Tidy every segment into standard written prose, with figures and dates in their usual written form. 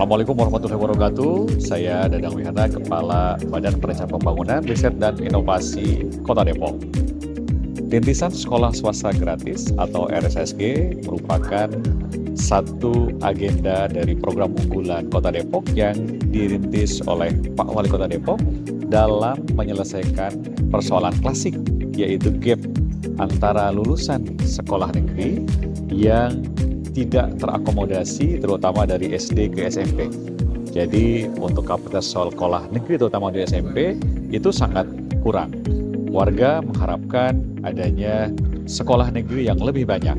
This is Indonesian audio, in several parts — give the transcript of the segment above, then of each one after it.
Assalamualaikum warahmatullahi wabarakatuh. Saya Dadang Wihana, Kepala Badan Perencanaan Pembangunan, Riset dan Inovasi Kota Depok. Rintisan Sekolah Swasta Gratis atau RSSG merupakan satu agenda dari program unggulan Kota Depok yang dirintis oleh Pak Wali Kota Depok dalam menyelesaikan persoalan klasik, yaitu gap antara lulusan sekolah negeri yang tidak terakomodasi terutama dari SD ke SMP. Jadi untuk kapasitas sekolah negeri terutama di SMP itu sangat kurang. Warga mengharapkan adanya sekolah negeri yang lebih banyak.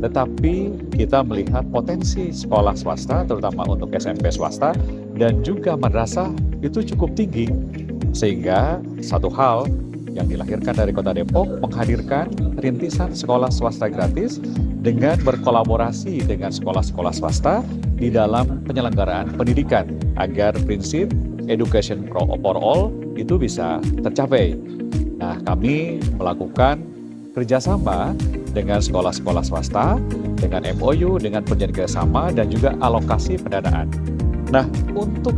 Tetapi kita melihat potensi sekolah swasta terutama untuk SMP swasta dan juga madrasah itu cukup tinggi. Sehingga satu hal yang dilahirkan dari Kota Depok menghadirkan rintisan sekolah swasta gratis dengan berkolaborasi dengan sekolah-sekolah swasta di dalam penyelenggaraan pendidikan agar prinsip education for all itu bisa tercapai. Nah, kami melakukan kerjasama dengan sekolah-sekolah swasta, dengan MOU, dengan perjanjian kerjasama, dan juga alokasi pendanaan. Nah, untuk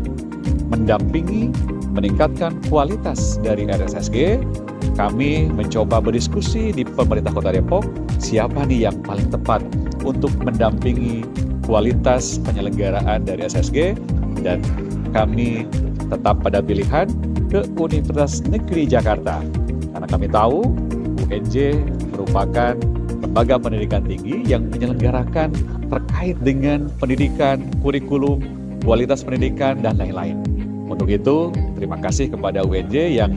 mendampingi, meningkatkan kualitas dari RSSG, kami mencoba berdiskusi di pemerintah Kota Depok, siapa nih yang paling tepat untuk mendampingi kualitas penyelenggaraan dari RSSG, dan kami tetap pada pilihan ke Universitas Negeri Jakarta. Karena kami tahu UNJ merupakan lembaga pendidikan tinggi yang menyelenggarakan terkait dengan pendidikan, kurikulum, kualitas pendidikan, dan lain-lain. Untuk itu, terima kasih kepada UNJ yang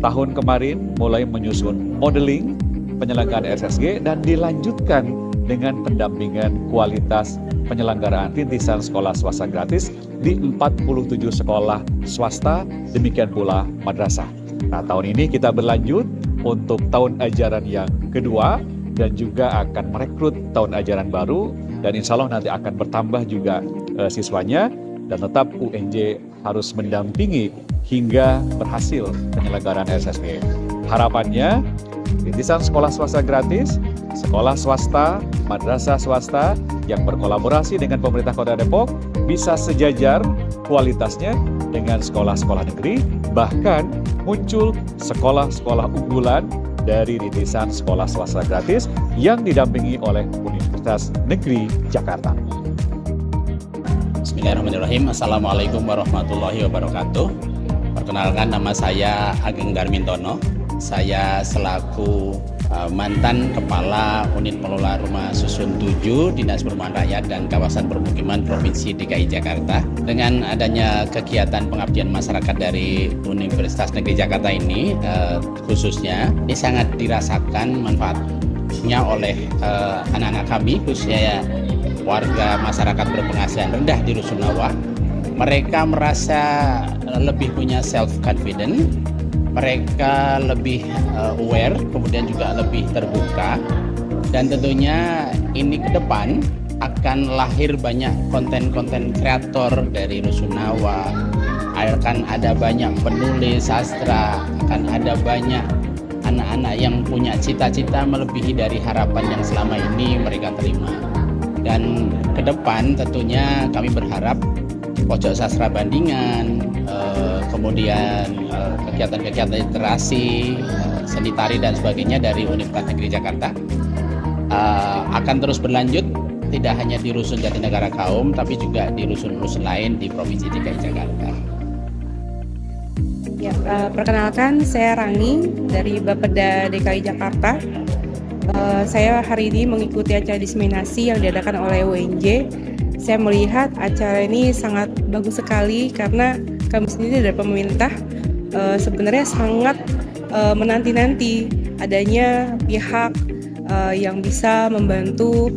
tahun kemarin mulai menyusun modeling penyelenggaraan RSSG dan dilanjutkan dengan pendampingan kualitas penyelenggaraan rintisan sekolah swasta gratis di 47 sekolah swasta, demikian pula madrasah. Nah, tahun ini kita berlanjut untuk tahun ajaran yang kedua dan juga akan merekrut tahun ajaran baru dan insya Allah nanti akan bertambah juga siswanya dan tetap UNJ harus mendampingi hingga berhasil penyelenggaraan RSSG. Harapannya, rintisan sekolah swasta gratis, sekolah swasta, madrasah swasta yang berkolaborasi dengan pemerintah Kota Depok bisa sejajar kualitasnya dengan sekolah-sekolah negeri, bahkan muncul sekolah-sekolah unggulan dari rintisan sekolah swasta gratis yang didampingi oleh Universitas Negeri Jakarta. Bismillahirrahmanirrahim. Assalamualaikum warahmatullahi wabarakatuh. Perkenalkan, nama saya Ageng Darmintono. Saya selaku mantan Kepala Unit Pengelola Rumah Susun 7 Dinas Perumahan Rakyat dan Kawasan Permukiman Provinsi DKI Jakarta. Dengan adanya kegiatan pengabdian masyarakat dari Universitas Negeri Jakarta ini khususnya, ini sangat dirasakan manfaatnya oleh anak-anak kami, khususnya warga masyarakat berpenghasilan rendah di Rusunawa. Mereka merasa lebih punya self-confident, mereka lebih aware, kemudian juga lebih terbuka, dan tentunya ini ke depan akan lahir banyak konten-konten kreator dari Rusunawa, akan ada banyak penulis sastra, akan ada banyak anak-anak yang punya cita-cita melebihi dari harapan yang selama ini mereka terima. Dan ke depan tentunya kami berharap pojok sastra bandingan, kemudian kegiatan-kegiatan literasi, seni tari dan sebagainya dari Universitas Negeri Jakarta akan terus berlanjut, tidak hanya di Rusun Jatinegara Kaum, tapi juga di rusun-rusun lain di Provinsi DKI Jakarta. Ya, perkenalkan, saya Rani dari Bapeda DKI Jakarta. Saya hari ini mengikuti acara diseminasi yang diadakan oleh UNJ. Saya melihat acara ini sangat bagus sekali karena kami sendiri dari pemerintah sebenarnya sangat menanti-nanti adanya pihak yang bisa membantu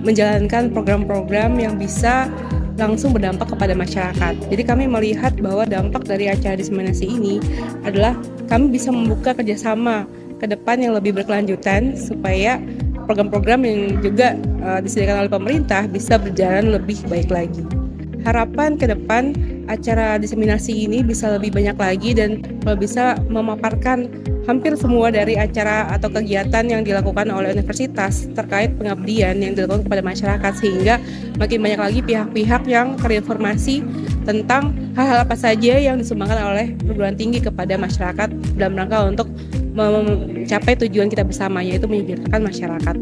menjalankan program-program yang bisa langsung berdampak kepada masyarakat. Jadi kami melihat bahwa dampak dari acara diseminasi ini adalah kami bisa membuka kerjasama ke depan yang lebih berkelanjutan supaya program-program yang juga disediakan oleh pemerintah bisa berjalan lebih baik lagi. Harapan ke depan acara diseminasi ini bisa lebih banyak lagi dan bisa memaparkan hampir semua dari acara atau kegiatan yang dilakukan oleh universitas terkait pengabdian yang dilakukan kepada masyarakat, sehingga makin banyak lagi pihak-pihak yang terinformasi tentang hal-hal apa saja yang disumbangkan oleh perguruan tinggi kepada masyarakat dalam rangka untuk mencapai tujuan kita bersama, yaitu menyejahterakan masyarakat.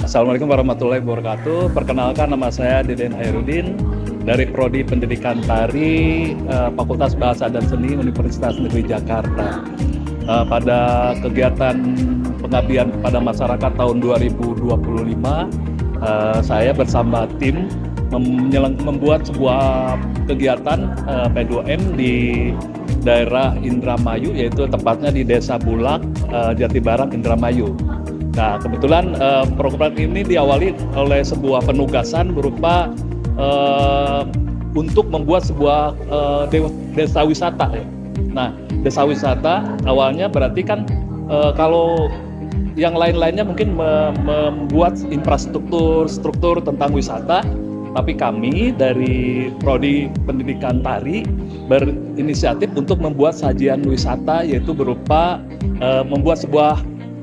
Assalamualaikum warahmatullahi wabarakatuh. Perkenalkan, nama saya Deden Hairudin dari Prodi Pendidikan Tari Fakultas Bahasa dan Seni Universitas Negeri Jakarta. Pada kegiatan pengabdian kepada masyarakat tahun 2025, saya bersama tim membuat sebuah kegiatan P2M di daerah Indramayu, yaitu tepatnya di Desa Bulak, Jatibarang, Indramayu. Nah, kebetulan program ini diawali oleh sebuah penugasan berupa untuk membuat sebuah desa wisata. Nah, desa wisata awalnya berarti kan kalau yang lain-lainnya mungkin membuat struktur tentang wisata, tapi kami dari Prodi Pendidikan Tari berinisiatif untuk membuat sajian wisata, yaitu berupa membuat sebuah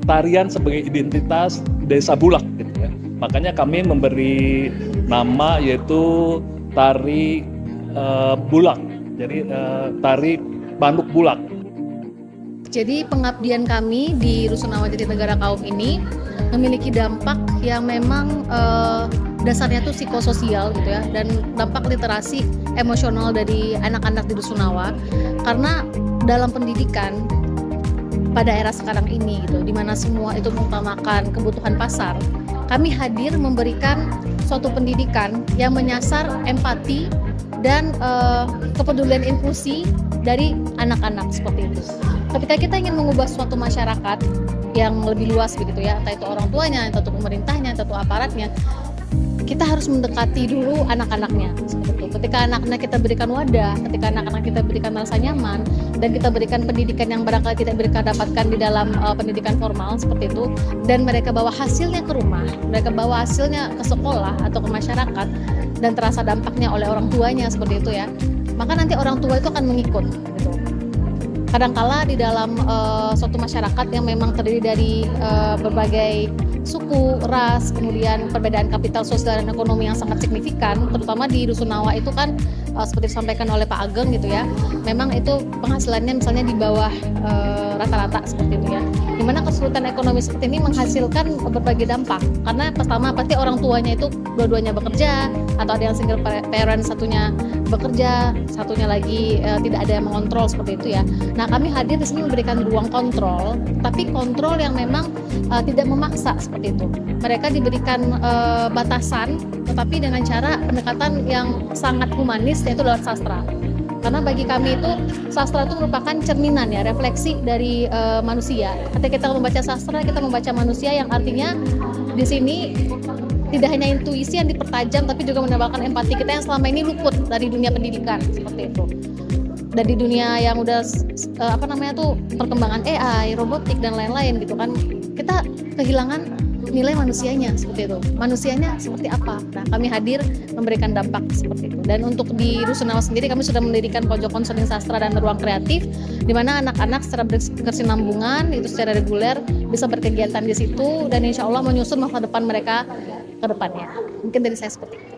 tarian sebagai identitas Desa Bulak gitu ya. Makanya kami memberi nama yaitu tari Bulak. Jadi tari Banduk Bulak. Jadi pengabdian kami di Rusunawa Jatinegara Kaum ini memiliki dampak yang memang dasarnya tuh psikososial gitu ya, dan dampak literasi emosional dari anak-anak di Rusunawa. Karena dalam pendidikan pada era sekarang ini gitu, di mana semua itu mengutamakan kebutuhan pasar, kami hadir memberikan suatu pendidikan yang menyasar empati dan kepedulian inklusi dari anak-anak seperti itu. Ketika kita ingin mengubah suatu masyarakat yang lebih luas begitu ya, entah itu orang tuanya, entah itu pemerintahnya, entah itu aparatnya, kita harus mendekati dulu anak-anaknya seperti itu. Ketika anak-anak kita berikan wadah, ketika anak-anak kita berikan rasa nyaman, dan kita berikan pendidikan yang barangkali tidak mereka dapatkan di dalam pendidikan formal seperti itu, dan mereka bawa hasilnya ke rumah, mereka bawa hasilnya ke sekolah atau ke masyarakat, dan terasa dampaknya oleh orang tuanya seperti itu ya, maka nanti orang tua itu akan mengikut gitu. Kadangkala di dalam suatu masyarakat yang memang terdiri dari berbagai suku, ras, kemudian perbedaan kapital sosial dan ekonomi yang sangat signifikan, terutama di Rusunawa itu kan seperti disampaikan oleh Pak Ageng gitu ya, memang itu penghasilannya misalnya di bawah rata-rata seperti itu ya, dimana kesulitan ekonomi seperti ini menghasilkan berbagai dampak. Karena pertama pasti orang tuanya itu dua-duanya bekerja, atau ada yang single parent, satunya bekerja, satunya lagi tidak ada yang mengontrol seperti itu ya. Nah, kami hadir di sini memberikan ruang kontrol, tapi kontrol yang memang tidak memaksa seperti itu. Mereka diberikan batasan, tetapi dengan cara pendekatan yang sangat humanis, yaitu lewat sastra. Karena bagi kami itu sastra itu merupakan cerminan ya, refleksi dari manusia. Ketika kita membaca sastra, kita membaca manusia, yang artinya di sini tidak hanya intuisi yang dipertajam, tapi juga menambahkan empati kita yang selama ini luput dari dunia pendidikan seperti itu. Dan di dunia yang udah perkembangan AI, robotik dan lain-lain gitu kan, kita kehilangan nilai manusianya seperti itu. Manusianya seperti apa? Nah, kami hadir memberikan dampak seperti itu. Dan untuk di Rusunawa sendiri kami sudah mendirikan pojok konseling sastra dan ruang kreatif, di mana anak-anak secara berkesinambungan itu secara reguler bisa berkegiatan di situ, dan insya Allah menyusun masa depan mereka ke depannya. Mungkin dari saya seperti itu.